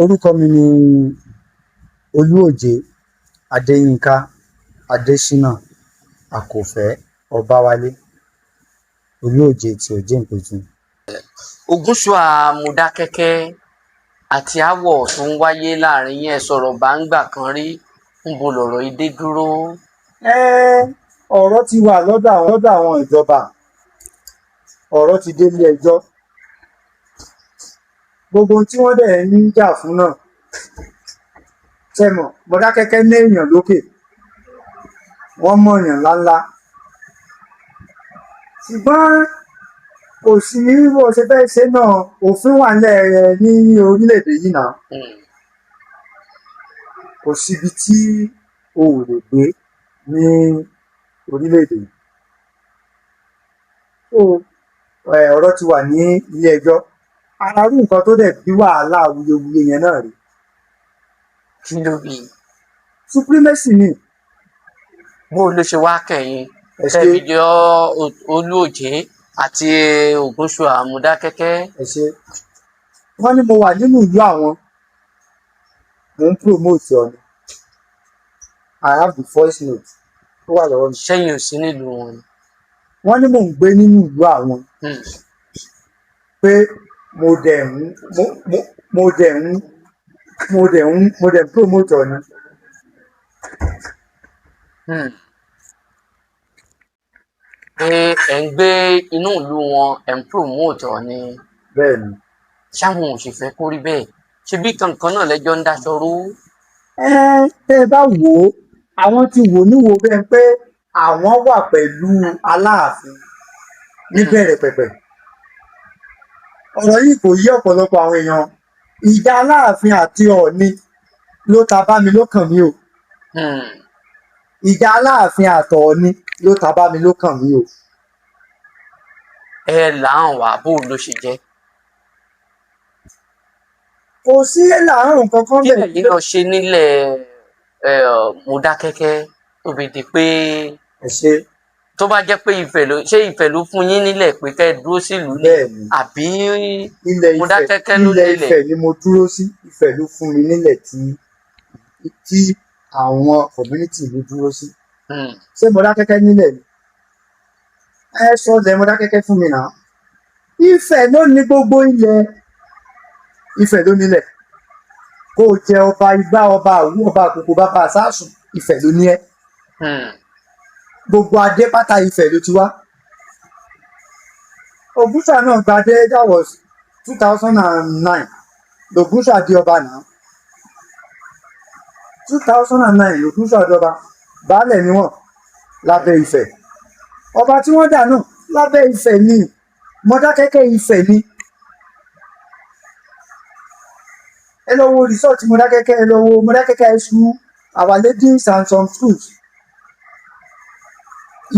Orúkọ mi ni Olúòjé Adéyínká Adésínà Àkọ́fẹ́ Ọbáwálé, Olúòjé ti Òjé-Ìpẹ̀tù. Ògúnṣúà Mòdákẹ́kẹ́ àti aáwọ̀ tó ń wáyé láàrin yín, ẹ sọ̀rọ̀ báńgbà kan rí, níbo lọ̀rọ̀ yìí dé dúró? Ọ̀rọ̀ ti wà lọ́dọ̀ àwọn ìjọba, ọ̀rọ̀ ti dé ilé ẹjọ́. Gbogbo ohun tí wọ́n dẹ̀ ń jà fún náà, ṣé mọ̀, Mòdákẹ́kẹ́ ní èèyàn lókè, wọ́n mọ̀ èèyàn ńláńlá, ṣùgbọ́n kò sí bó ṣe fẹ́ ṣe náà, òfin wà nílẹ̀ ní orílẹ̀-èdè yìí náà. Kò síbi tí o ò lè gbé ní orílẹ̀-èdè yìí. Ọ̀rọ̀ ti wà ní ilé ẹjọ́. Ara rú nǹkan tó dẹ̀ bí wàhálà awuyewuye yẹn náà rí. Kí ló bí? Supremacy ni. Bó ló ṣe wá kẹ̀yìn tẹ́bi jọ Olúòjé àti Ògúnṣúà Mòdákẹ́kẹ́? Wọ́n ní mo wà nínú ìlú àwọn, mo ń promote ọ ni. I have the voice note tó wà lọ́wọ́ mi. Ṣẹ́yìn ò sí nílùú wọn ni? Wọ́n ní mò ń gbé nínú ìlú àwọn, pé mo dẹ̀ ń promote ọ ni. Pé ẹ̀ ń gbé inú ìlú wọn, ẹ̀ ń promote ọ ni. Bẹ́ẹ̀ni. Ṣáwọn ò sì fẹ́ kó rí bẹ́ẹ̀? Ṣé bí kankan náà lẹ́jọ́ ń dáṣọ rú? Tẹ́ ẹ bá wò ó, àwọn ti wò níwò bẹ́ẹ̀ pé àwọn wà pẹ̀lú Aláàfin níbẹ̀rẹ̀ pẹ̀pẹ̀. Ọ̀rọ̀ yìí kò yé ọ̀pọ̀lọpọ̀ àwọn èèyàn. Ìjà Aláàfin àti Ọọ̀ni ló ta bá mi lókàn mi o. Ìjà Aláàfin àtọ̀ọ̀ni ló ta bá mi lókàn mi o. Ẹ làwọn wà bó ló ṣe jẹ́? Kò sí láàrùn kankan bẹ́ẹ̀. Kí lèyí lọ ṣe nílẹ̀ Mòdákẹ́kẹ́ tó fi di pé tó bá jẹ́ pé Ifẹ̀ ló fún yín nílẹ̀ pé kẹ́ ẹ dúró sílùú ni, àbí Mòdákẹ́kẹ́ ló nílẹ̀? Ilẹ̀ Ifẹ̀ ni mo dúró sí. Ifẹ̀ ló fún mi nílẹ̀ tí àwọn community ló dúró sí. Ṣé Mòdákẹ́kẹ́ nílẹ̀ ni? Ẹ sọ lẹ̀ Mòdákẹ́kẹ́ fún mi náà. Ifẹ̀ ló ní gbogbo ilẹ̀. Ifẹ̀ ló nílẹ̀. Kó o jẹ ọba Igbá, ọba Àwú, ọba Àkókò, bàbá Àsásùn, Ifẹ̀ ló ní ẹ́. Gbogbo adé pátá Ifẹ̀ ló ti wá. Ògúnṣúà náà gbadé, that was 2009 l'Ògúnṣúà di ọba náà. 2009 l'Ògúnṣúà di ọba. Baálẹ̀ ni wọ́n lábẹ́ Ifẹ̀. Ọba tí wọ́n dà náà lábẹ́ Ifẹ̀ ni. Mòdákẹ́kẹ́ Ifẹ̀ ni. Ẹ lọ wo resort Mòdákẹ́kẹ́, ẹ lọ wo Mòdákẹ́kẹ́ high school, Our Ladies and some schools.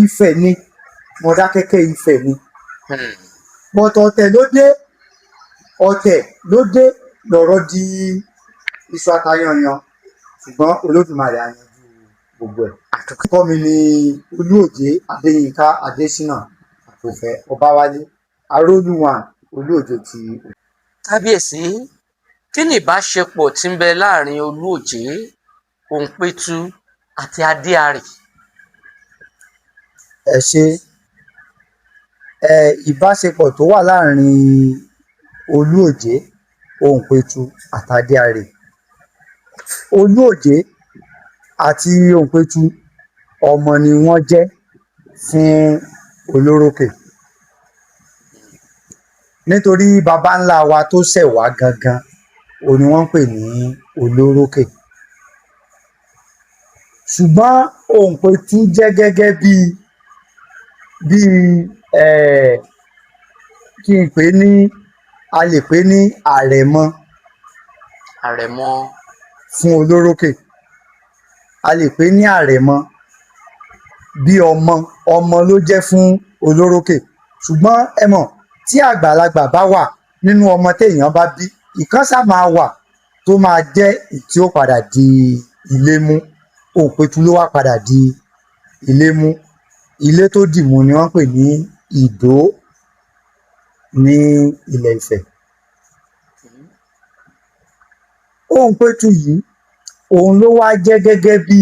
Ifẹ̀ ni. Mòdákẹ́kẹ́ Ifẹ̀ ni. But ọ̀tẹ̀ ló dé lọ̀rọ̀ di iṣu atayanyan, ṣùgbọ́n Olódùmarè á yanjú gbogbo ẹ̀. Orúkọ mi ni Olúòjé Adéyínká Adésínà Àkọ́fẹ́ Ọbáwálé, Arólúwan Olúòjé ti. Kábíyèsí, kí ni ìbáṣepọ̀ tí ń bẹ láàrin Olúòjé, Òǹpẹ̀tù àti Adéarì? Ẹ ṣé. Ìbáṣepọ̀ tó wà láàrin Olúòjé, Òǹpẹ̀tù àti Adéarì. Olúòjé àti Òǹpẹ̀tù ọmọ ni wọ́n jẹ́ fún Olórókè. Nítorí baba ńlá wa tó ṣẹ̀ wá gangan, òun ni wọ́n ń pè ní Olórókè. Ṣùgbọ́n Òǹpẹ̀tù jẹ́ gẹ́gẹ́ bí kí n pè ní, a lè pè ní àrẹ̀mọ fún Olórókè. A lè pè ní àrẹ̀mọ bí ọmọ ló jẹ́ fún Olórókè. Ṣùgbọ́n ẹ mọ̀, tí àgbàlagbà bá wà nínú ọmọ téèyàn bá bí, ìkan ṣáà máa wà tó máa jẹ́ tí ó padà di Ilémú. Òǹpẹ̀tù ló wá padà di Ilémú. Ilé tó dìmú ni wọ́n pè ní Ìdó ní ilẹ̀ Ifẹ̀. Òǹpẹ̀tù yìí òun ló wá jẹ́ gẹ́gẹ́ bí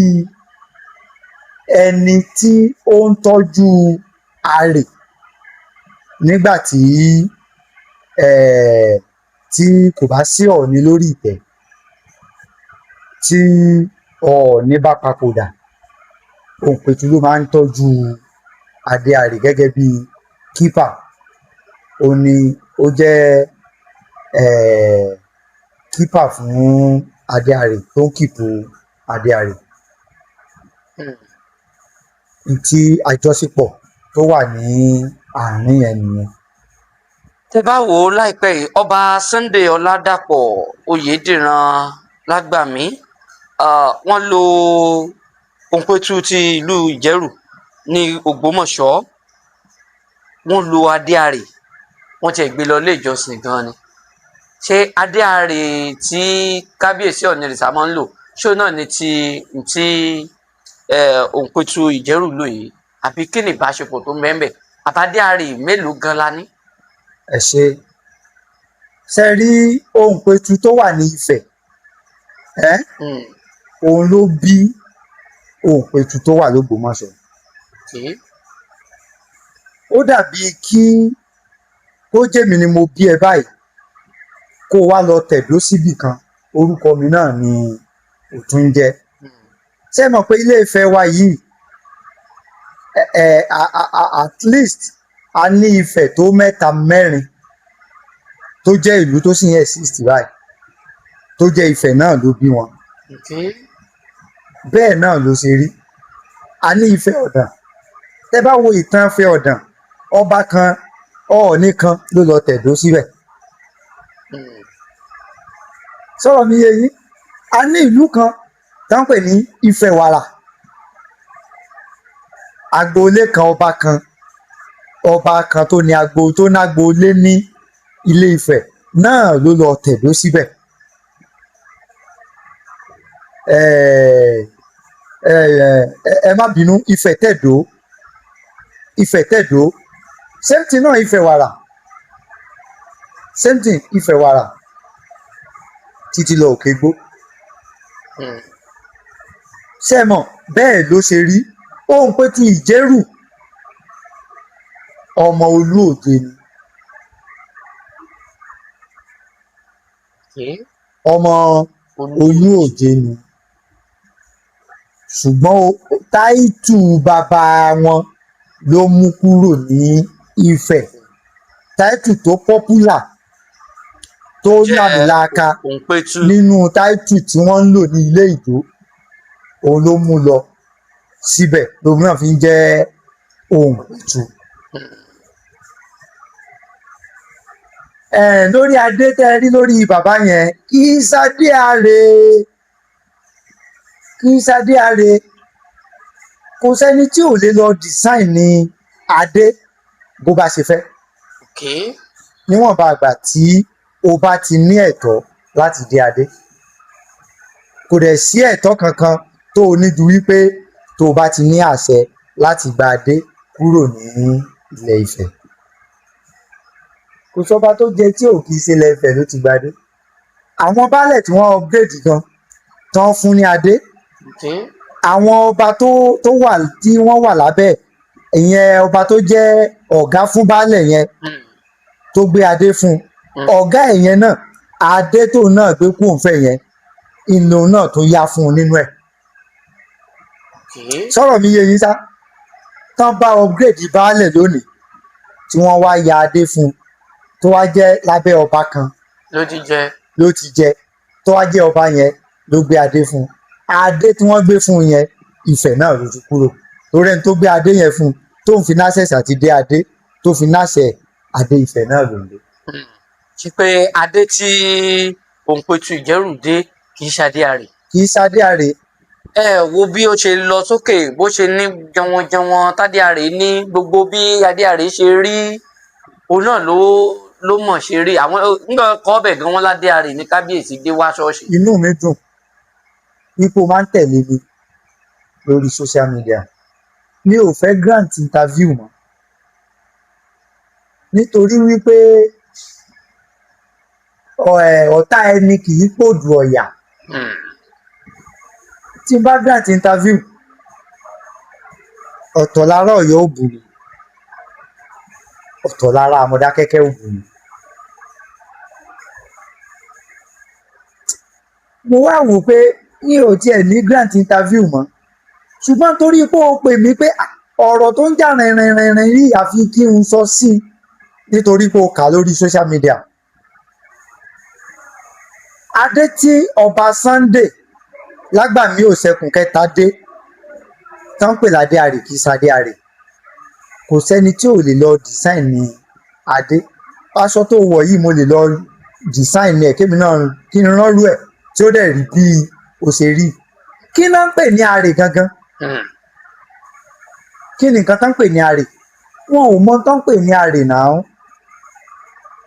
ẹni tí ó ń tọ́jú àrè nígbà tí kò bá sí Ọọ̀ni lórí ìtẹ́, tí Ọọ̀ni bá papòdà, Òǹpẹ̀tù ló máa ń tọ́jú adé àrè gẹ́gẹ́ bí kípà. Ó jẹ́ kípà fún adé àrè tó ń kìpù adé àrè. Tí àjọṣepọ̀ tó wà ní àárín ẹ̀ nìyẹn. Tẹ́ bá wò ó láìpẹ́ yìí, ọba Sunday Ọládàpọ̀ Oyèdìran Lágbàmí, wọ́n lo Òǹpẹ̀tù ti ìlú Ìjẹ̀rù ní Ògbómọ̀ṣọ́, wọ́n lo adé àrè, wọ́n tiẹ̀ gbé lọ ilé ìjọsìn gan ni. Ṣé adé àrè tí kábíyèsí Ọ̀nìrìṣà máa ń lò, ṣé òun náà ni ti Òǹpẹ̀tù Ìjẹ̀rù lò yìí, àbí kí ni ìbáṣepọ̀ tó ń bẹ ńbẹ̀? Àbádé àrè mélòó gan la ní? Ẹ ṣe rí Òǹpẹ̀tù tó wà ní Ifẹ̀, òun ló bí Òǹpẹ̀tù tó wà l'Ógbómọ̀ṣọ́. Ó dàbí kí kó jẹ́mi ni mo bí ẹ báyìí, kó wá lọ tẹ̀dó síbì kan, orúkọ mi náà ni ò tún jẹ́. Ṣé mọ̀ pé Ilé Ifẹ̀ wa yìí, at least a ní Ifẹ̀ tó mẹ́ta mẹ́rin tó jẹ́ ìlú tó sì ń exist báyìí, tó jẹ́ Ifẹ̀ náà ló bí wọn. Bẹ́ẹ̀ náà ló ṣe rí. A ní Ifẹ̀ Ọ̀dàn. Tẹ́ bá wo ìtàn Ifẹ̀ Ọ̀dàn, ọba kan, Ọọ̀ni kan ló lọ tẹ̀dó síbẹ̀. Sọ̀rọ̀ mi yé yín? A ní ìlú kan tó ń pè ní Ifẹ̀ Wàrà. Agboolé kan, ọba kan tó ní agboolé ní Ilé Ifẹ̀ náà ló lọ tẹ̀dó síbẹ̀. Ẹ má bínú, Ifẹ̀ Tẹ̀dó, same thing náà Ifẹ̀ Wàrà, same thing Ifẹ̀ Wàrà títí lọ Òkègbó. Ṣé mọ̀ bẹ́ẹ̀ ló ṣe rí? Òǹpẹ̀tù Ìjẹ̀rù ọmọ Olúòde ni. Ọmọ Olúòde ni. Ṣùgbọ́n táìtù bàbá wọn ló mú kúrò ní Ifẹ̀. Táìtù tó pọ́pùlà, tó làmìlaka nínú táìtù tí wọ́n ń lò ní ilé Ìdó, òun ló mú lọ síbẹ̀, lòun náà fi ń jẹ́ Òǹpẹ̀tù. Lórí adé tẹ́ rí lórí bàbá yẹn, kì í ṣadé àrè, kò sẹ́ni tí ò lè lọ design ní adé bó bá ṣe fẹ́. Níwọ̀nba àgbà tí o bá ti ní ẹ̀tọ́ láti dé adé, kò dẹ̀ sí ẹ̀tọ́ kankan tó o ní ju wípé tó o bá ti ní àṣẹ láti gba adé kúrò ní Ilẹ̀ Ifẹ̀. Kò sọ́ba tó jẹ tí ò kì í ṣe Ilẹ̀ Ifẹ̀ ló ti gba adé. Àwọn baálẹ̀ tí wọ́n upgrade gan tán fún ní adé, àwọn ọba tó wà tí wọ́n wà lábẹ́, ìyẹn ọba tó jẹ́ ọ̀gá fún baálẹ̀ yẹn tó gbé adé fún, ọ̀gá ẹ̀ yẹn náà, adé tó náà gbé kú òǹfẹ̀ yẹn, ìlò náà tó yá fún un nínú ẹ̀. Sọ̀rọ̀ mi yé yín sá? Tán bá upgrade baálẹ̀ lónìí tí wọ́n wá ya adé fún un, tó wá jẹ́ lábẹ́ ọba kan ló ti jẹ, tó wá jẹ́ ọba yẹn ló gbé adé fún un. Adé tí wọ́n gbé fún un yẹn, Ifẹ̀ náà ló ti kúrò. Torí ẹni tó gbé adé yẹn fún un, tó ń fi náṣẹ̀ṣẹ̀ àti dé adé, tó fi náṣẹ̀ adé Ifẹ̀ náà ló ń lé. Ṣé pé adé tí Òǹpẹ̀tù Ìjẹ̀rù dé kì í ṣadé àrè? Kì í ṣadé àrè. Ẹ wo bí ó ṣe lọ sókè, bó ṣe ní jọwọ́jọwọ́ tádé àrè ní, gbogbo bí adé àrè ṣe rí, òun náà ló mọ̀ ṣe rí. Àwọn nígbà kọ́ ọbẹ̀ gan wọn ládé àrè ní kábíyèsí dé wá ṣọ́ọ̀ṣì. Inú mi dùn wípé o máa ń tẹ̀lé mi lórí social media. Mi ò fẹ́ grant interview mọ́, nítorí wípé ọ̀tá ẹni kì í pòdù ọ̀yà. Hmm. tí n bá grant interview ọ̀tọ̀ lára Ọ̀yọ́ ò bù mí ọ̀tọ̀ lára Àmọ̀dákẹ́kẹ́ ò bù mí. mo wá wò pé mi ò tiẹ̀ ní grant interview mọ́ ṣùgbọ́n torí pé ó pè mí pé ọ̀rọ̀ tó ń jà rìnrìnrìnrìn yìí àfi kí n sọ sí i nítorí pé ó kà lórí social media. adé tí ọba Sunday Lágbàmí Òṣẹ̀kùn kẹta dé tán pè ládé àrè kì í sadé àrè kò sẹ́ni tí ò lè lọ design ní adé aṣọ tó wọ̀ yìí mo lè lọ design ní ẹ̀ kémi náà kí n ránrú ẹ̀ tí ó dẹ̀ rí bí ó ṣe rí. kí náà ń pè ní àrè gangan kí ni nǹkan tó ń pè ní àrè wọn ò mọ tó ń pè ní àrè náà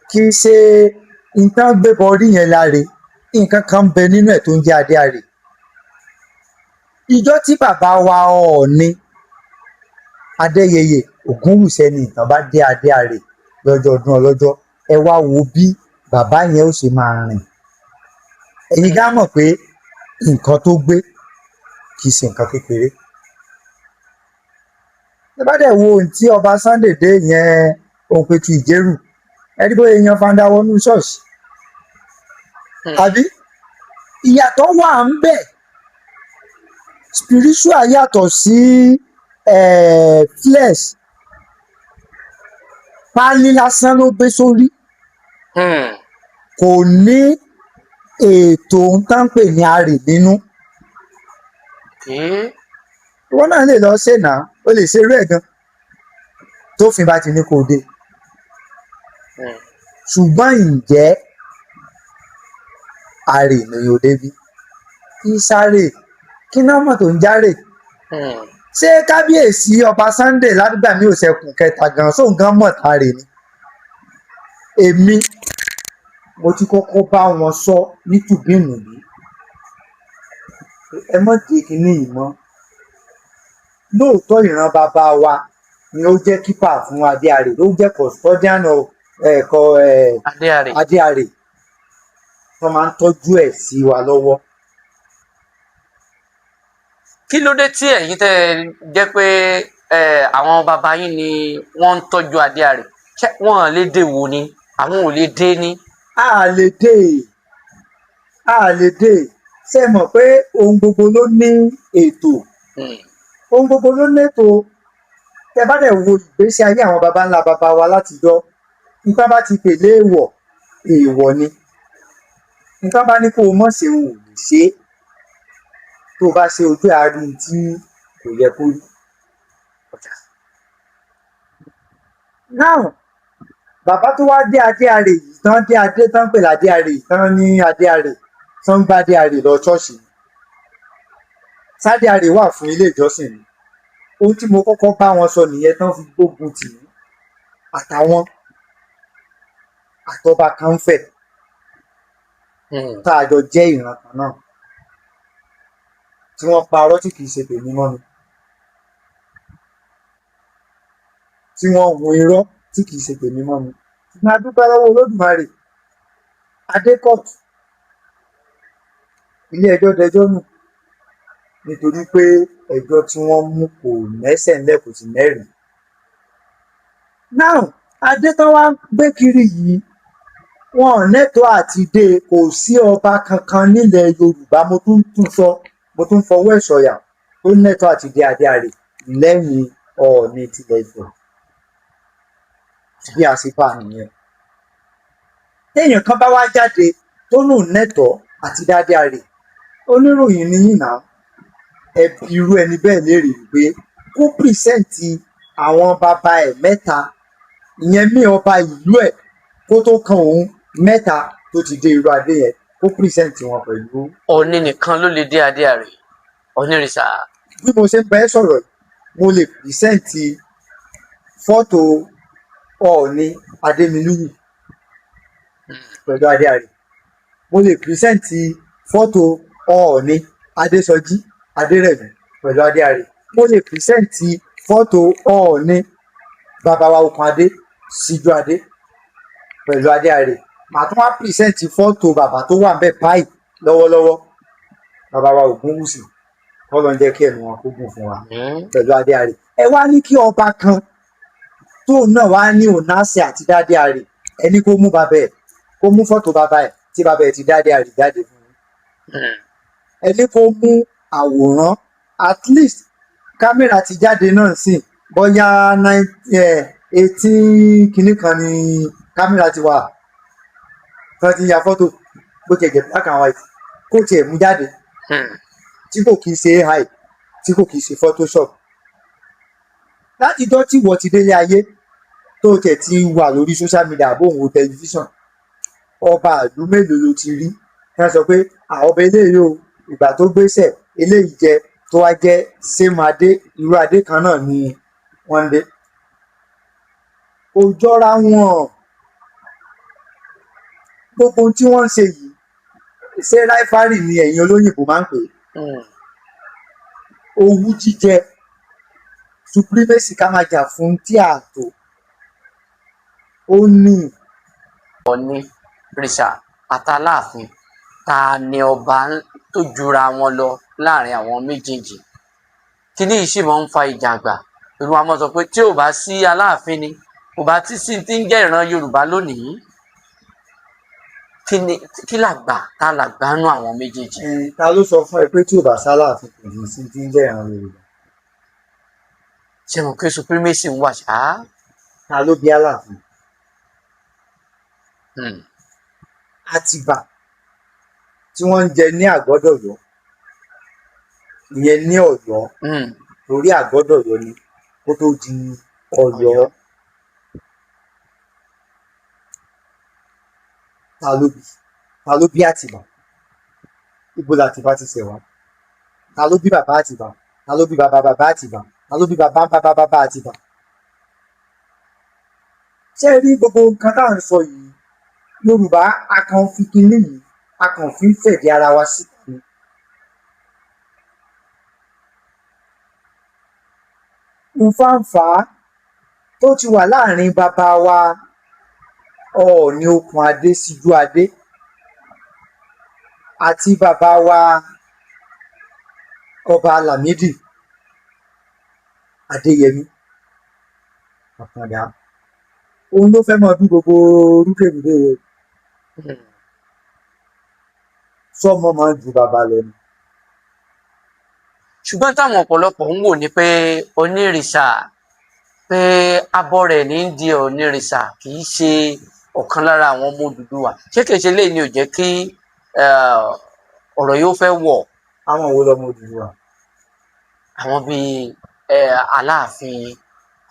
kì í ṣe nǹkan gbébọ orí yẹn láre nǹkan kan ń bẹ nínú ẹ̀ tó ń jẹ́ adé àrè. ìjọ tí bàbá wa Ọọ̀ni Adéyẹyè Ògúnwùsì ní ìtàn bá dé adé àrè lọ́jọ́ ọdún ọlọ́jọ́ ẹ wá wo bí bàbá yẹn ó ṣe máa rìn ẹ̀yin gá mọ̀ pé nǹkan tó gbé kì í ṣe nǹkan kékeré. ẹ bá dẹ̀ wo ohun tí ọba Sunday dé yẹn Òǹpẹ̀tù Ìjẹ̀rù ẹni bóyá èèyàn fanda wọnú ṣọ́ọ̀ṣì àbí ìyàtọ̀ wà ń bẹ̀ spiritual yàtọ̀ sí flesh páálí lásán ló gbé sórí kò ní ètò tá ń pè ní àrè nínú. ìwọ náà lè lọ ṣe náà ó lè ṣe irú ẹ̀ gan tó fi bá ti ní kó dé ṣùgbọ́n ǹjẹ́ àrè ni yóò débi kí sáré kí náà mọ̀ tó ń járè ṣé kábíyèsí ọba Sunday Lágbàmí Òṣẹ̀kùn kẹta gan sóun gan mọ̀ tààrè ni. èmi mo ti kọ́kọ́ bá wọn sọ nítùbínùbí ẹ mọ̀ dé kínní yìí mọ́ lóòótọ́ ìran bàbá wa ni ó jẹ́ kípà fún adé àrè ló jẹ́ custodian ẹ̀kọ́ adé àrè tó máa ń tọ́jú ẹ̀ sí wa lọ́wọ́. kí ló dé tí ẹ̀yin tẹ́ jẹ́ pé àwọn bàbá yín ni wọ́n ń tọ́jú adé àrè ṣé wọ́n lè dé wò ni àwọn ò lè dé ní. a lè dé ṣe mọ̀ pé ohun gbogbo ló ní ètò ohun gbogbo ló ní ètò. tẹ bá dẹ̀ wo ìgbésí ayé àwọn baba ńlá baba wa látijọ́ nǹkan bá ti pèlè èèwọ̀ ni nǹkan bá ní kó o mọ̀ ṣe òun ò lè ṣe é tó bá ṣe ojú àárín tí kò yẹ kó rí. now bàbá tó wá dé adé àrè yìí tán dé adé tán pè ládé àrè yìí tán ní adé àrè tán gbá adé àrè lọ ṣọ́ọ̀ṣì ni sádé àrè wà fún ilé ìjọsìn ni ohun tí mo kọ́kọ́ bá wọn sọ nìyẹn tán fi gbógun tì mí àtàwọn àtọba Kánfẹ̀ tá a jọ jẹ́ ìran kan náà tí wọ́n parọ́ tí kìí ṣe tèmi mọ́ mi tí wọ́n hun irọ́ tí kìí ṣe tèmi mọ́ mi ṣùgbọ́n a dúpẹ́ lọ́wọ́ Olódùmarè adékọ̀tù ilé ẹjọ́ dẹjọ́ nù nítorí pé ẹjọ́ tí wọ́n mú kò mẹ́sẹ̀ ńlẹ̀ kò sì mẹ́rin. now adé tán wá gbé kiri yìí wọn ò nẹ́tọ̀ọ́ àti dé kò sí ọba kankan nílẹ̀ Yorùbá mo tún fọwọ́ ẹ̀ sọ̀yà tó nẹ́tọ̀ọ́ àti dé adé àrè lẹ́yìn Ọọ̀ni tilẹ̀ Ifẹ̀ bí a ṣe bá nìyẹn. téèyàn kan bá wá jáde tó lù nẹ́tọ̀ọ́ àti dádé àrè oníròyìn ni yín náà ẹbí irú ẹni bẹ́ẹ̀ léèrè wípé kó pìrìsẹ́ǹtì àwọn bàbá ẹ̀ mẹ́ta ìyẹn mí ọba ìlú ẹ̀ kó tó kan òun mẹ́ta tó ti dé irú adé yẹn kó pìrìsẹ́ǹtì wọn pẹ̀lú. Ọọ̀ni nìkan ló lè dé adé àrè onírìṣà. bí mo ṣe ń bá ẹ sọ̀rọ̀ mo lè pìrìsẹ́ǹtì fọ́tò Ọọ̀ni Adémilúyì pẹ̀lú adé àrè mo lè pìrìsẹ́ǹtì fọ́tò Ọọ̀ni Adésọjí Adérẹ̀mí pẹ̀lú adé àrè mo lè pìrìsẹ́ǹtì fọ́tò Ọọ̀ni bàbá wa Òkúnadé Síjúadé pẹ̀lú adé àrè màá tún wá pìrìsẹ́ǹtì fọ́tò bàbá tó wà ńbẹ̀ báyìí lọ́wọ́lọ́wọ́ bàbá wa Ògúnwùsì kọ́lọ́n jẹ́ kí ẹnu wọn kó gùn fún wa Hmm. pẹ̀lú adé àrè. Ẹ wá ní kí ọba kan tóun náà wá ní ònàṣẹ àti dádé àrè ẹni kó mú bàbá ẹ̀ kó mú fọ́tò bàbá ẹ̀ tí bàbá ẹ̀ ti dádé àrè jáde fún un. Hmm. Ẹni kó mú àwòrán at least kámẹ́rà ti jáde náà sí bóyá 18 kìíní kan ni kámẹ́rà ti wà tán ti ya fọ́tò bó tiẹ̀ jẹ́ black and white kó tiẹ̀ mú jáde Hmm. tí kò kìí ṣe AI tí kò kìí ṣe Photoshop. Láti jọ́ tí wọ́n ti délé ayé tó tẹ̀ ti wà lórí social media àbóhùn wo tẹlifíṣàn ọba ìlú mélòó ló ti rí wọ́n sọ pé ọba eléyìí o ìgbà tó gbéṣẹ̀ eléyìí jẹ tó wá jẹ́ same adé irú adé kan náà ni wọ́n ń dé. Kò jọra wọn gbogbo ohun tí wọ́n ń ṣe yìí ṣé ráífárì ni ẹ̀yin olóyìnbó máa ń pè é Hmm. owú jíjẹ supremacy ká máa jà fún tí a tó ó ní Ọ̀ọ̀ni rìṣà àtàláàfin ta ni ọba tó jura wọn lọ láàrin àwọn méjèèjì kíní yìí sì máa ń fa ìjà àgbà irú wa máa sọ pé tí ò bá sí aláàfin ni kò bá tí sí ti ń jẹ́ ìran Yorùbá lónìí kí làgbà ta làgbà nú àwọn méjèèjì. ta ló sọ fún ẹ pé tí ò bá sálàáfin kò ní sí tí ń jẹ́ ìran Yorùbá ṣé mo pé supremacy ń wà ṣá. ta ló bí Aláàfin Hmm. Àtìbà tí wọ́n ń jẹ ní Àgọ́dọ̀yọ́ ìyẹn ní Ọ̀yọ́ Hmm. torí Àgọ́dọ̀yọ́ ni kó tó di Ọ̀yọ́ ta ló bí Àtìbà ibo làtìbà ti ṣẹ̀ wá ta ló bí bàbá Àtìbà ta ló bí bàbá bàbá Àtìbà ta ló bí bàbá bàbá bàbá Àtìbà. Ṣé ẹ rí gbogbo nǹkan tá à ń sọ yìí Yorùbá a kàn fi kinní yìí a kàn fi ń fẹ̀dí ara wa síta ni. Nfàǹfà tó ti wà láàrin bàbá wa Ọọ̀ni Okùn Adé Síjú Adé àti bàbá wa Ọba Lámídì Adéyẹmí Àkàndá òun ló fẹ́ máa bí gbogbo rúkèrúdò rẹ̀ sọ́mọ máa ń ju bàbá lọ ni. ṣùgbọ́n táwọn ọ̀pọ̀lọpọ̀ ń wò ni pé onírìṣà pé abọ́ rẹ̀ ní í di onírìṣà kì í ṣe ọ̀kan lára àwọn ọmọ Odùduwà ṣé kìí ṣe léyìí ni ò jẹ́ kí ọ̀rọ̀ yóò fẹ́ wọ̀. Àwọn wo lọmọ Odùduwà? Àwọn bíi Aláàfin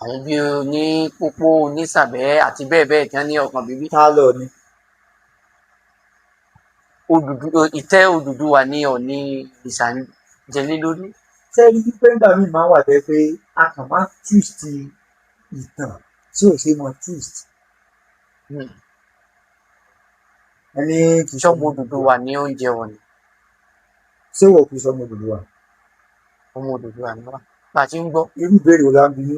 àwọn bíi Onípòpó Onísàbẹ̀ àti bẹ́ẹ̀ bẹ́ẹ̀ tí wọ́n ní ọkàn bíbí. Ta lọ ni? Ìtẹ́ Odùduwà ní Ọọ̀ni ìrìṣà jẹlé lórí. Ṣé rí pípẹ́ ńgbà míì máa ń wà tẹ́ pé a kàn máa twist ìtàn tí ò ṣe mọ twist. Ẹni kì í ṣọ́ọ̀bù Odùduwà ní oúnjẹ wọn ni. Ṣé wọ́n kì í sọmọ Odùduwà? Ọmọ Odùduwà ni wá bá a ti ń gbọ́. Irú ìbéèrè wo la ń bi ní?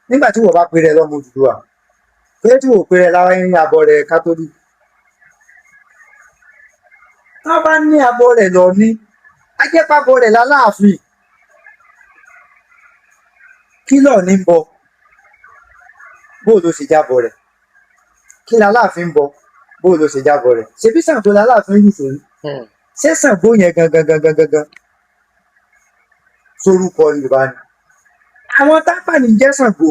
Nígbà tí wọ́n bá pèrè lọ́mọ Odùduwà pé tí wọ́n pèrè lára ní abọ́ rẹ̀ Kátólíìkì. Tá bá ní abọ́ rẹ̀ lọ ní ajẹ́pàbọ̀ rẹ̀ l'Aláàfin kí lọ ní bọ bó ló ṣe jábọ̀ rẹ̀ kí l'Aláàfin bọ bó ló ṣe jábọ̀ rẹ̀ ṣebí Ṣàngó l'Aláàfin yìí sórí ṣé Ṣàngó yẹn gangan sórúkọ Yorùbá ni àwọn tápà ní jẹ́ Ṣàngó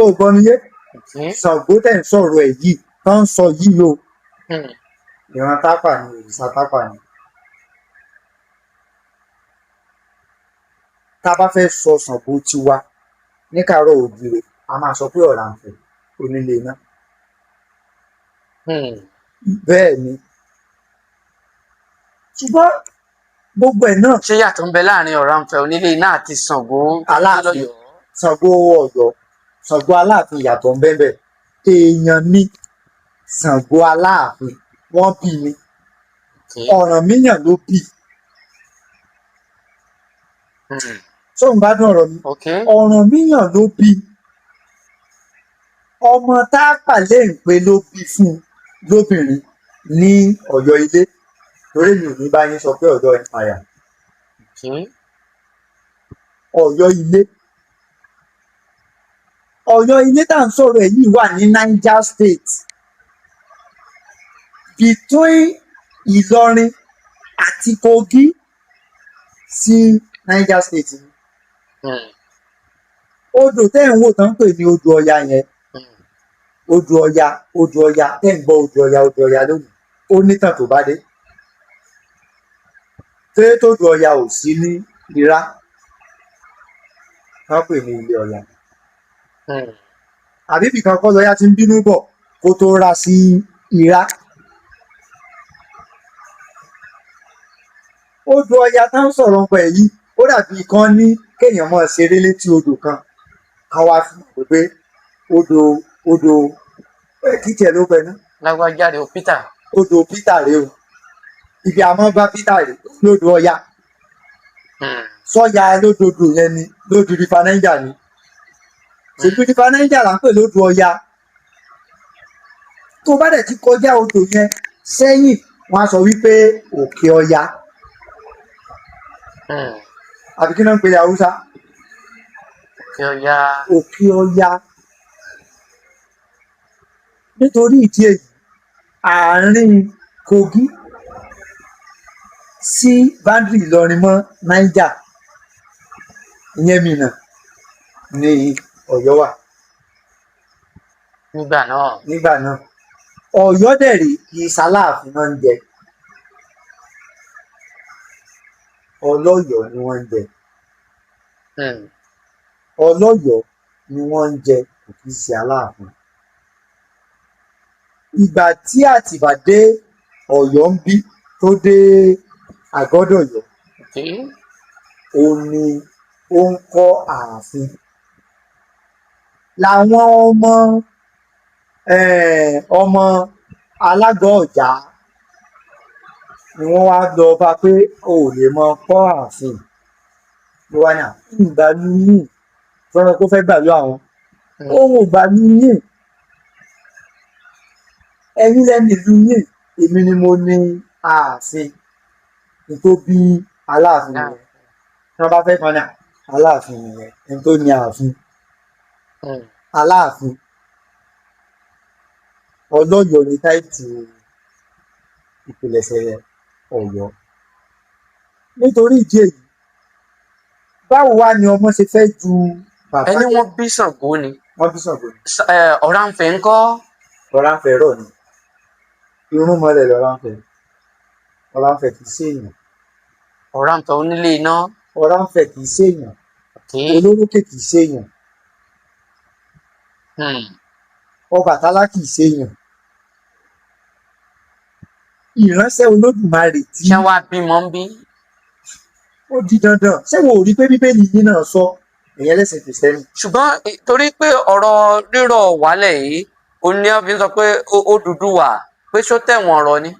ó gbọ́ mi yé Ṣàngó tẹ̀ ń sọ̀rọ̀ ẹ̀ yìí tó ń sọ yìí o ìran tápà ni òrìṣà tápà ni. Tá a bá fẹ́ sọ Ṣàngó tiwa ní Káàárọ̀ Oòjíire a máa sọ pé Ọ̀rànfẹ̀ onílé iná. Bẹ́ẹ̀ ni ṣùgbọ́n gbogbo ẹ̀ náà. Ṣé yàtọ̀ ń bẹ láàrin Ọ̀rànfẹ̀ onílé iná àti Ṣàngó Aláàfin Ṣàngó Ọ̀yọ́ Ṣàngó Aláàfin yàtọ̀ ń bẹ bẹ́ẹ̀ èèyàn ní Ṣàngó Aláàfin wọ́n bí ni Ọ̀rànmíyàn ló bí. Ṣó ń gbádùn ọ̀rọ̀ mi? Ọ̀rànmíyàn ló bí ọmọ tápà lè ń pe ló bí fún lóbìnrin ní Ọ̀yọ́ ilé torí mi ò ní bá yín sọ pé Ọ̀yọ́ empire Ọ̀yọ́ ilé Ọ̀yọ́ ilé tá à ń sọ̀rọ̀ ẹ̀ yìí wà ní Niger State between Ìlọrin àti Kogi sí Niger State ni odò tẹ́ ń wò tán ń pè ní odò Ọya yẹn odò Ọya tẹ́ ń gbọ́ odò Ọya lónìí ó nítàn tó bá dé tẹ́lẹ̀ tó odò Ọya ò sí ní Ìrá wọ́n pè ní ilé Ọya àbí ibìkan kọ́ lọ́yà ti ń bínú bọ̀ kó tó ra sí Ìrá odò Ọya tá ń sọ̀rọ̀ ọ̀pọ̀ ẹ̀ yìí ó dàbí kan ní kéèyàn máa ṣeré létí odò kan wá fún un pé odò kí tiẹ̀ ló pẹ́ ná. lágbájáde o Peter. odò Peter rèé o ibi àmọ́ bá Peter rèé lódò Ọya sọ́ya lódòdó yẹn ni lódò River Niger ni ṣèlú River Niger là ń pè lódò Ọya tó bá dẹ̀ ti kọjá odò yẹn sẹ́yìn wọ́n á sọ wípé òkè Ọya àbí kí náà ń pè Haúsá òkè Ọya nítorí ìdí èyí àárín Kogi sí báńdìrì Ìlọrin mọ́ Niger ìyẹn Minna ní Ọ̀yọ́ wà nígbà náà Ọ̀yọ́ dẹ̀ rí kì í ṣaláàfin náà ń jẹ Ọlọ́yọ̀ ni wọ́n ń jẹ Ọlọ́yọ̀ ni wọ́n ń jẹ kò kì í ṣe Aláàfin ìgbà tí Àtìbà dé Ọ̀yọ́ ń bí tó dé Àgọ́dọ̀yọ́ òun ni ó ń kọ́ ààfin làwọn ọmọ Alágọ̀ Ọ̀já ni wọ́n wá lọ bá pé o ò lè mọ kọ́ ààfin ló wá ní ìgbàlú yìí fẹ́ràn kó fẹ́ gbàlú àwọn ohun ìgbàlú yìí ẹ̀yin lẹ́nu ìlú yìí èmi ni mo ní ààfin tó bí Aláàfin yẹn tí wọ́n bá fẹ́ kan ní Aláàfin yẹn ẹni tó ní ààfin Aláàfin Ọlọ́yọ̀ ní táìtù ìpilẹ̀ṣẹ̀ Ọ̀yọ́ nítorí ìdí èyí báwo wá ni ọmọ ṣe fẹ́ ju bàbá ẹni wọ́n bí Ṣàngó ni Ọ̀rànfẹ̀ ńkọ́ Ọ̀rànfẹ̀ rọ̀ ni irúnmọlẹ̀ Ọ̀rànfẹ̀ kì í ṣèèyàn Ọ̀rànfẹ̀ onílé iná Ọ̀rànfẹ̀ kì í ṣèèyàn Olórókè kì í ṣèèyàn Ọbàtálá kì í ṣèèyàn ìránṣẹ́ Olódùmarè tí ṣé wàá bímọ ń bí ó di dandan ṣé wo ò rí pé Bíbélì yìí náà sọ èyàn lẹ́sìn Kìrìsìtẹ́nì. ṣùgbọ́n torí pé ọ̀rọ̀ rírọ̀ wálẹ̀ yìí ó ní wọ́n fi sọ pé Odùduwà pé ṣó tẹ̀wọ̀n ọ̀rọ̀ ni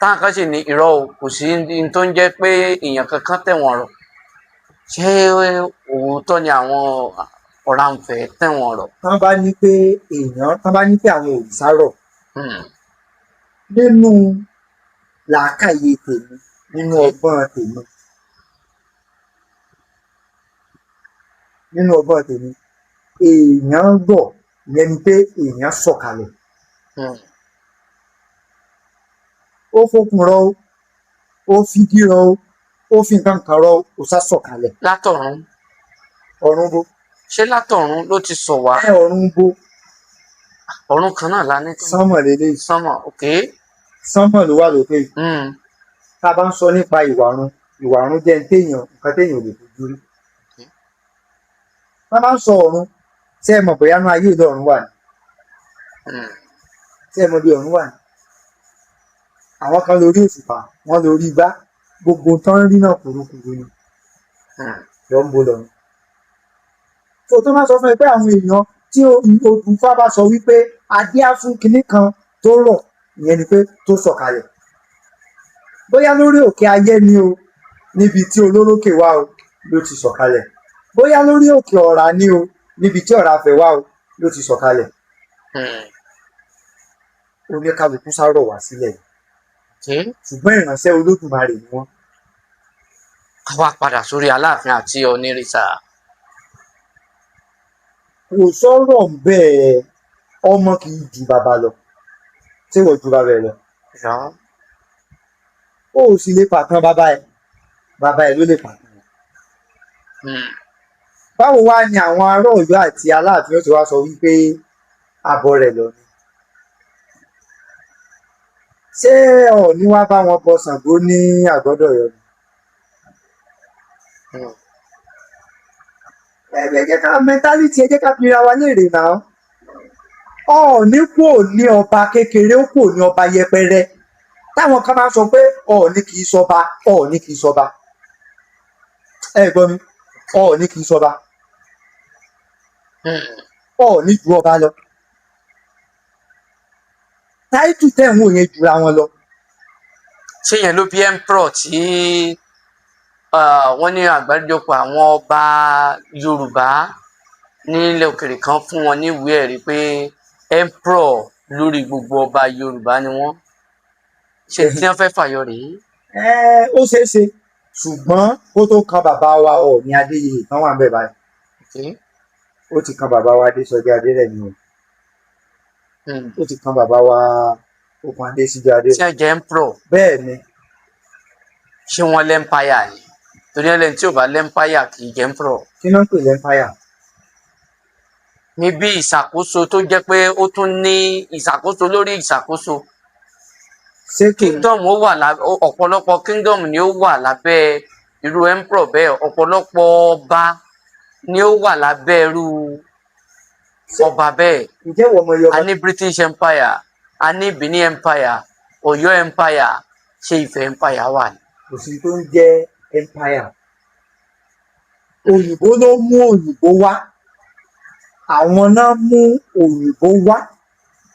táwọn kan sì ní irọ́ o kò sí ní tó ń jẹ́ pé èèyàn kankan tẹ̀wọ̀n ọ̀rọ̀ ṣé òótọ́ ni àwọn Ọ̀rànfẹ̀ tẹ̀wọ̀n ọ̀rọ̀. tán bá ní pé àwọn òrìṣà rọ̀ nínú làákàyè tèmi nínú ọgbọ́n tèmi èèyàn rọ̀ ìyẹn ni pé èèyàn sọ̀kalẹ̀ ó fòkun rọ̀ ó figi rọ̀ ó fi nǹkan kan rọ̀ ó sá sọ̀kalẹ̀. látọ̀run. ọ̀run bó. ṣé látọ̀run ló ti sọ̀ wá. ọ̀run bó. ọ̀run kan náà la ní. sánmọ̀ lélẹ́yìí. sánmọ̀ ok. sánmọ̀ ló wà lókè yìí. tá a bá ń sọ nípa ìwà ọ̀run jẹ́ nǹkan téèyàn ò lè fojú rí. tá a bá ń sọ ọ̀run ṣé ẹ mọ̀ bóyá inú ayé ìlú ọ̀run wà ní. ṣé ẹ mọ̀ bí ọ̀run wà ní. àwọn kan lórí òṣùpá wọn lórí igbá gbogbo tán rí náà kúrúkúrú ni. yọ ń bo lọ́run. tó máa sọ fún ẹ pé àwọn èèyàn tí Odùfá bá sọ wípé adé á fún kinní kan tó rọ̀ ìyẹn ni pé tó sọ̀kalẹ̀. bóyá lórí òkè ayé ni o níbi tí olórókè wà o ló ti sọ̀kalẹ̀. bóyá lórí òkè ọ̀rá ni o níbi tí Ọ̀rànfẹ̀ wà o ló ti sọ̀kalẹ̀. oníkálukú sárọ̀ wá sílẹ̀ ṣùgbọ́n ìránṣẹ́ Olódùmarè ni wọ́n. ká wá padà sórí Aláàfin àti Ọ̀nìrìṣà. Kò sọ̀rọ̀ bẹ́ẹ̀, ọmọ kì í ju bàbá lọ, tí wọ́n ju bàbá ẹ lọ. Ó sì lè pàtàn bàbá ẹ ló lè pàtàn. Báwo wá ni àwọn ará Ọ̀yọ́ àti Aláàfin ó ti wá sọ wípé àbọ̀ rẹ̀ lọ ni? Ṣé Ọọ̀ni wá bá wọn bọ Ṣàngó ní Àgọ́dọ̀yọ̀ ni? Ẹ jẹ́ ká mẹ́ntálítì, ẹ jẹ́ ká fi ra wa léèrè náà. Ọọ̀ni kò ní ọba kékeré, ó kò ní ọba yẹpẹrẹ. Táwọn kan máa ń sọ pé Ọọ̀ni kì í ṣọba, Ọọ̀ni kì í ṣọba. Ẹ gbọ́ mi, Ọọ̀ni kì í ṣọba. Ọọ̀ni ju ọba lọ. Táìtù tẹ̀ ń wò yẹn jura wọn lọ. ṣé yẹn ló bí emperor tí wọ́n ní àgbáríjọpọ̀ àwọn ọba Yorùbá nílẹ̀ òkèèrè kan fún wọn ní ìwé ẹ̀rí pé emperor lórí gbogbo ọba Yorùbá ni wọ́n? ṣé tí wọ́n fẹ́ fàyọ rèé? Ó ṣeé ṣe, ṣùgbọ́n kó tó kan bàbá wa Ọọ̀ni Adéyẹyè tán wà ń bẹ̀ báyìí. Ó ti kan bàbá wa Adésọjí Adérẹ̀mí o. Ó ti kan bàbá wa Okùn Adésíjú Adérẹ̀mí. tí wọ́n jẹ́ emperor. Bẹ́ẹ̀ ni. ṣé wọ́n lẹ́mpáyà ni? torí ẹlẹ́ni tí ò bá lẹ́mpáyà kì í jẹ́ emperor. Kí ló ń pè lẹ́mpáyà? níbi ìṣàkóso tó jẹ́ pé ó tún ní ìṣàkóso lórí ìṣàkóso. kingdom ó wà lábẹ́, ọ̀pọ̀lọpọ̀ kingdom ni ó wà lábẹ́ irú emperor bẹ́ẹ̀, ọ̀pọ̀lọpọ̀ ọba ni ó wà lábẹ́ irú ọba bẹ́ẹ̀. Ǹjẹ́ wọ́n mọ iye ọba? A ní British Empire, a ní Benin Empire, Ọ̀yọ́ Empire, ṣé Ifẹ̀ Empire wà ní? Kò sí tó ń jẹ́ empire. Òyìnbó ló mú òyìnbó wá. Àwọn náà mú òyìnbó wá.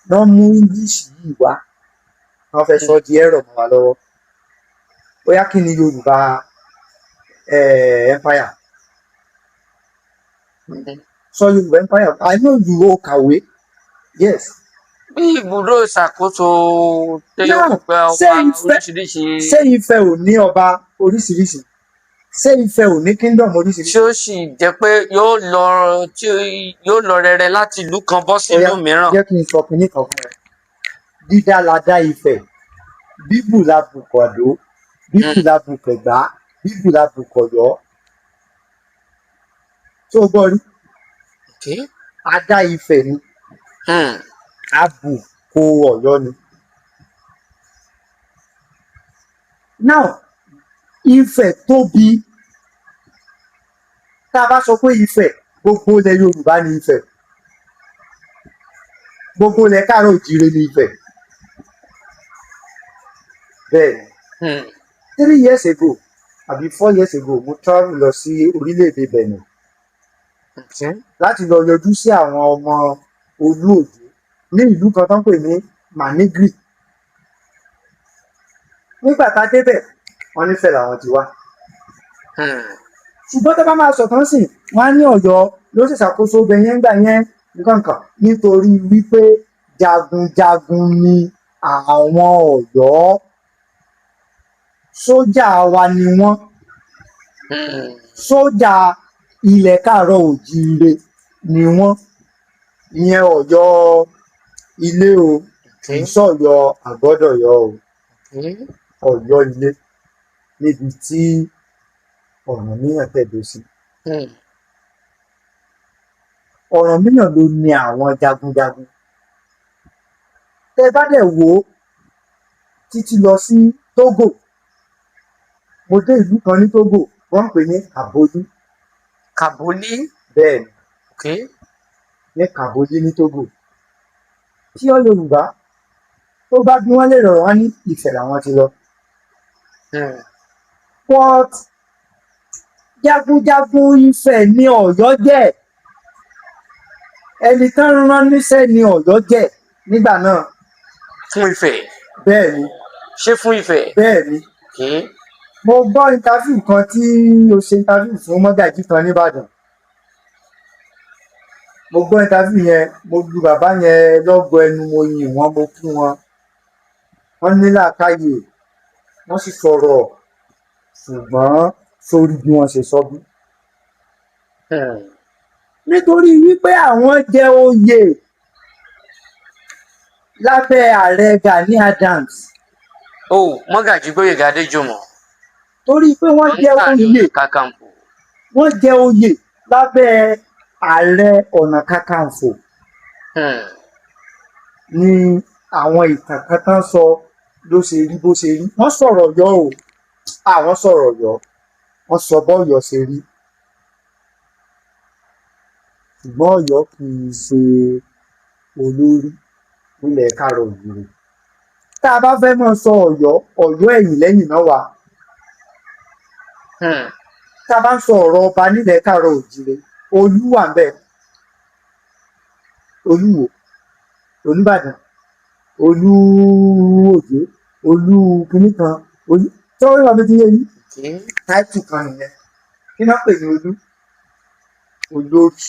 Náà mú English yìí wá. Wọ́n fẹ́ sọ di ẹ̀rọ mọ́ wa lọ́wọ́. Bóyá kí ni Yorùbá empire? Sọ Yorùbá empire. I know you ó kàwé. Yes. Bí ibùdó ìṣàkóso tó yóò pẹ́ ọba oríṣiríṣi. Ṣé Ifẹ̀ ò ní ọba oríṣiríṣi? Ṣé Ifẹ̀ ò ní kingdom oríṣiríṣi? Ṣé ó sì jẹ́ pé yóò lọ rẹrẹ láti ìlú kan bọ́ sí ìlú mìíràn? Jẹ́ kí n sọ kinní kan fún ẹ. Dídá la dá Ifẹ̀, bíbù la bù kọ̀dó, bíbù la bù kẹ̀gbá, bíbù la bù kọ̀yọ́. Tó gbọ́ rí? A dá Ifẹ̀ ni. A bù kó Ọ̀yọ́ ni. Now, Ifẹ̀ tóbi. Tá a bá sọ pé Ifẹ̀, gbogbo ilẹ̀ Yorùbá ni Ifẹ̀. Gbogbo ilẹ̀ Káàárọ̀ Oòjíire ni Ifẹ̀. Bẹ́ẹ̀ni. 3 years ago àbí 4 years ago mo travel lọ sí orílẹ̀-èdè Benin láti lọ yọjú sí àwọn ọmọ Olú-Òjó ní ìlú kan tó ń pè ní Manigri. Nígbà tá a débẹ̀, wọ́n nífẹ̀ẹ́ làwọn ti wá. Ṣùgbọ́n tó bá máa sọ̀tàn sìn, wọ́n á ní Ọ̀yọ́ ló sì ṣàkóso ibẹ̀ yẹn gbà yẹn nǹkan nítorí wípé jagunjagun ni àwọn Ọ̀yọ́. Sójà wa ni wọ́n. Sójà ilẹ̀ Káàárọ̀ Oòjíire ni wọ́n. Ìyẹn Ọ̀yọ́ ilé o, kì í ṣọ̀yọ́ Àgọ́dọ̀yọ̀ o. Ọ̀yọ́ ilé níbi tí Ọ̀rànmíyàn tẹ̀dó sí. Ọ̀rànmíyàn ló ní àwọn jagunjagun. Tẹ́ bá dẹ̀ wò ó títí lọ sí Tógò. Mo dé ìlú kan ní Tógò, wọ́n ń pè ní Kàbólí. Kàbólí? Bẹ́ẹ̀ni. Ní Kàbólí ní Tógò. Tí ọ Yorùbá tó bá bí wọ́n lè rọ̀rọ̀ wá ní Ifẹ̀ làwọn ti lọ. But jagunjagun Ifẹ̀ ni Ọ̀yọ́ jẹ́. Ẹni tán rán níṣẹ́ ni Ọ̀yọ́ jẹ́ nígbà náà. Fún Ifẹ̀? Bẹ́ẹ̀ni. Ṣé fún Ifẹ̀? Bẹ́ẹ̀ni. Mo gbọ́ interview kan tí o ṣe interview fún Mọ́gàjí kan nìbàdàn. Mo gbọ́ interview yẹn, mo lu bàbá yẹn lọ́gọ ẹnu, mo yìn wọ́n, mo kí wọn. Wọ́n ní làákàyè, wọ́n sì sọ̀rọ̀ ṣùgbọ́n sórí bí wọ́n ṣe sọ bí. nítorí wípé àwọn jẹ oyè lábẹ́ ààrẹ Gani Adams. Mọ́gàjí Gbóyèga Adéjùmọ̀. torí pé wọ́n jẹ oyè Kakanfò. wọ́n jẹ oyè lábẹ́ ààrẹ ọ̀nà kakanfò. ni àwọn ìtàn kan tán sọ ló ṣe rí bó ṣe rí. wọ́n sọ̀rọ̀ yọ o àwọn sọ̀rọ̀ yọ wọ́n sọ bọ́yọ̀ ṣe rí. ṣùgbọ́n Ọ̀yọ́ kì í ṣe olórí nílẹ̀ káàárọ̀ oòjíire. tá a bá fẹ́ mọ̀ sọ Ọ̀yọ́ ẹ̀yìn lẹ́yìn náà wà. tá a bá ń sọ ọ̀rọ̀ ọba nílẹ̀ káàárọ̀ oòjíire, Olú wà ń bẹ̀. Olúwo, Olúbàdàn, Olú Òjé, Olú kìíní kan, Olú tí wọ́n yọ̀ mí ti yé yín. táìtù kan nìyẹn. kí náà pè ní Olú? Olórí.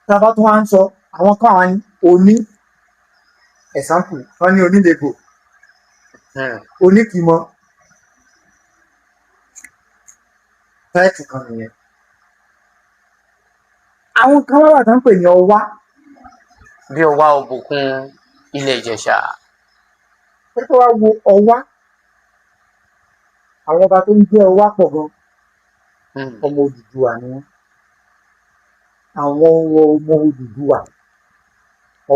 tá a bá tún wá ń sọ àwọn kan wá ní Oní ẹ̀sánpù wọ́n ní Onílẹ̀gbò, Oníkìmọ̀, táìtù kan nìyẹn. àwọn kan wá wà tán pè ní Ọwá. bí Ọwá Òbùkún ilẹ̀ Ìjẹ̀ṣà. pé kí wá wo Ọwá, àwọn ọba tó ń jẹ́ Ọwá pọ̀ gan. ọmọ Odùduwà ni wọ́n. àwọn ọmọ Odùduwà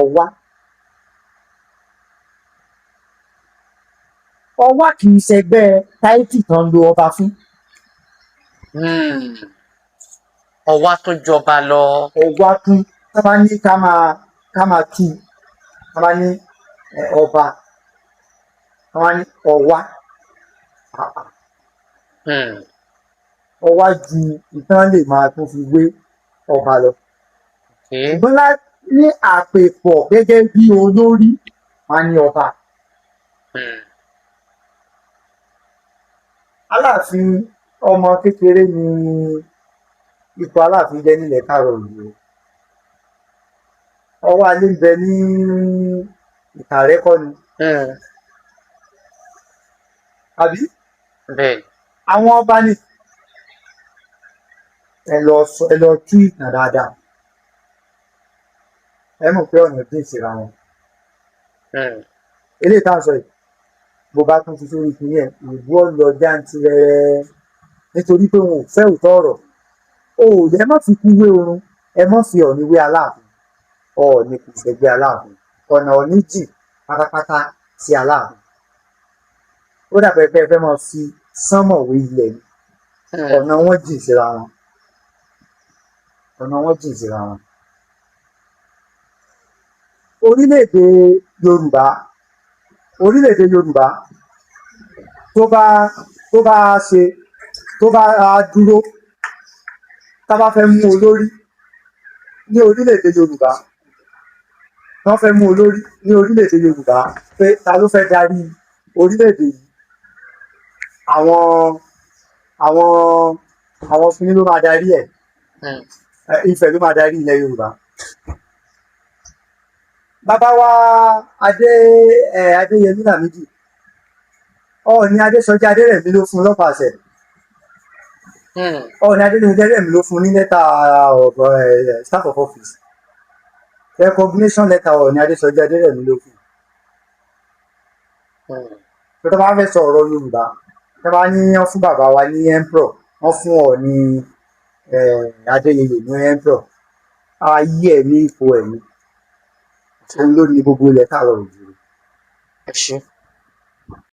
Ọwá. Ọwá kì í ṣẹgbẹ́ táìtì tán lo ọba fún. Ọwá tún jọba lọ. Ọwá tún tá bá ní ká máa tú tá bá ní ọba tá bá ní Ọwá. Ọwá ju ìtàn lè máa tún fi wé ọba lọ. ṣùgbọ́n ní àpèpọ̀ gẹ́gẹ́ bí olórí wọn ní ọba. Aláàfin ọmọ kékeré ni ipò Aláàfin jẹ́ nílẹ̀ káàárọ̀ oòjíire. Ọwọ́ alé ń bẹ ní Ìkàrẹ́ kọ́ ni. àbí? bẹ́ẹ̀. àwọn ọba ní ẹ lọ tú ìtàn dáadáa. ẹ mọ̀ pé ọ̀nà dín síra wọn. eléyìí tá à ń sọ yìí bó bá tún fi sórí ìpínlẹ̀ ìbú ọ̀lọ́ jáǹtirẹrẹ nítorí pé wọn ò fẹ́ òótọ́ ọ̀rọ̀. ẹ má fi kú wé orun, ẹ má fi Ọ̀ọ̀ni wé Aláàfin. Ọ̀ọ̀ni kò ṣẹgbẹ́ Aláàfin. ọ̀nà Ọ̀ọ̀ni jìn pátápátá sí Aláàfin. ó dàbẹ̀ pé ẹ fẹ́ máa fi sánmọ̀ wé ilẹ̀ ni. ọ̀nà wọn jìn síra wọn. ọ̀nà wọn jìn síra wọn. orílẹ̀-èdè Yorùbá tó bá dúró tá bá fẹ́ mú olórí ní orílẹ̀-èdè Yorùbá wọ́n fẹ́ mú olórí ní orílẹ̀-èdè Yorùbá pé ta ló fẹ́ darí orílẹ̀-èdè yìí. àwọn fúnni ló máa darí ẹ̀. Ifẹ̀ ló máa darí ilẹ̀ Yorùbá. bàbá wa Adéyẹmí Làmídì, Ọọ̀ni Adésọjí Adérẹ̀mí ló fún lọ́pàṣẹ. Ọọ̀ni Adérẹ̀mí ló fún ní lẹ́tà staff of office. recognition letter Ọọ̀ni Adésọjí Adérẹ̀mí ló fún. tó bá fẹ́ sọ ọ̀rọ̀ Yorùbá tó bá ní wọ́n fún bàbá wa ní emperor, wọ́n fún Ọọ̀ni Adéyẹyè ní emperor. ayé ẹ̀ ní ipò ẹ̀ ní òun ló ní gbogbo ilẹ̀ káàárọ̀ oòjíire. ẹ ṣé.